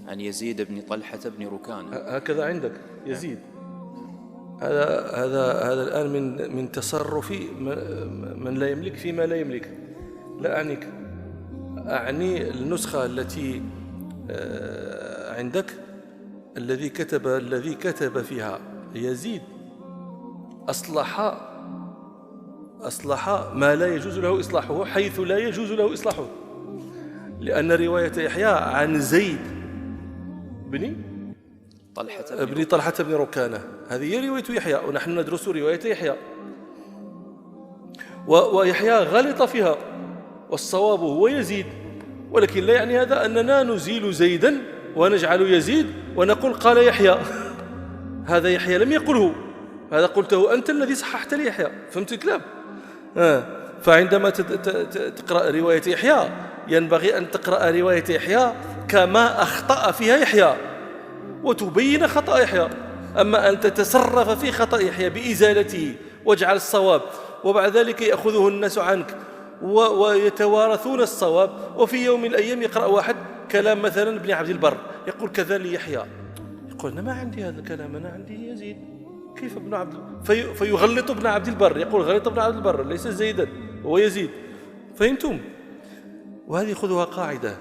عن يزيد بن طلحة بن ركان. هكذا عندك يزيد. هذا الآن من تصرف من لا يملك فيما لا يملك. لا أعنيك، أعني النسخة التي عندك الذي كتب فيها يزيد أصلح ما لا يجوز له إصلاحه حيث لا يجوز له إصلاحه، لأن رواية يحيى عن زيد بن طلحة بن ركانة هذه هي رواية يحيى، ونحن ندرس رواية يحيى، ويحيى غلط فيها والصواب هو يزيد، ولكن لا يعني هذا أننا نزيل زيدا ونجعل يزيد ونقول قال يحيى. هذا يحيى لم يقله، هذا قلته أنت الذي صححت لي يحيى. فهمت الكلام؟ فعندما تقرأ رواية يحيى ينبغي أن تقرأ رواية يحيى كما أخطأ فيها يحيى وتبين خطأ يحيى، أما أن تتصرف في خطأ يحيى بإزالته واجعل الصواب وبعد ذلك يأخذه الناس عنك ويتوارثون الصواب، وفي يوم من الأيام يقرأ واحد كلام مثلا ابن عبد البر يقول كذا لي يحيى، يقول أنا ما عندي هذا الكلام، أنا عندي يزيد، كيف ابن عبد فيغلط ابن عبد البر، يقول غلط ابن عبد البر ليس زيدا هو يزيد. فهمتم؟ وهذه خذوها قاعدة،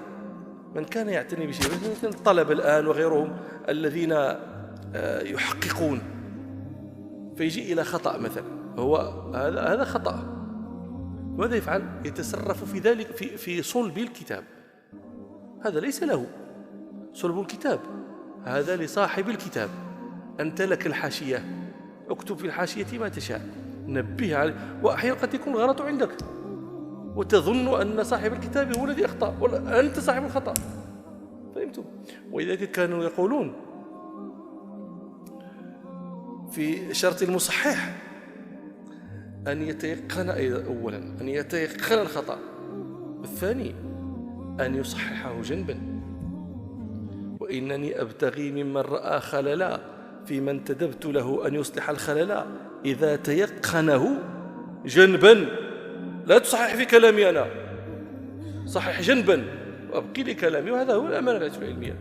من كان يعتني بشيء مثل الطلبة الآن وغيرهم الذين يحققون فيجي إلى خطأ مثلا، هو هذا خطأ، ماذا يفعل؟ يتصرف في ذلك في صلب الكتاب، هذا ليس له صلب الكتاب، هذا لصاحب الكتاب. أنت لك الحاشية، اكتب في الحاشية ما تشاء، نبه عليه، وأحيانا قد يكون الغلط عندك وتظن أن صاحب الكتاب هو الذي أخطأ ولا أنت صاحب الخطأ. فهمتم؟ ولذلك كانوا يقولون في شرط المصحح أن يتيقن أولا أن يتيقن الخطأ، والثاني أن يصححه جنبا. وإنني أبتغي ممن رأى خللا في من انتدبت له أن يصلح الخلل إذا تيقنه جنبا. لا تصحح في كلامي أنا، صحح جنبا وأبقي لي كلامي، وهذا هو الأمانة العلمية.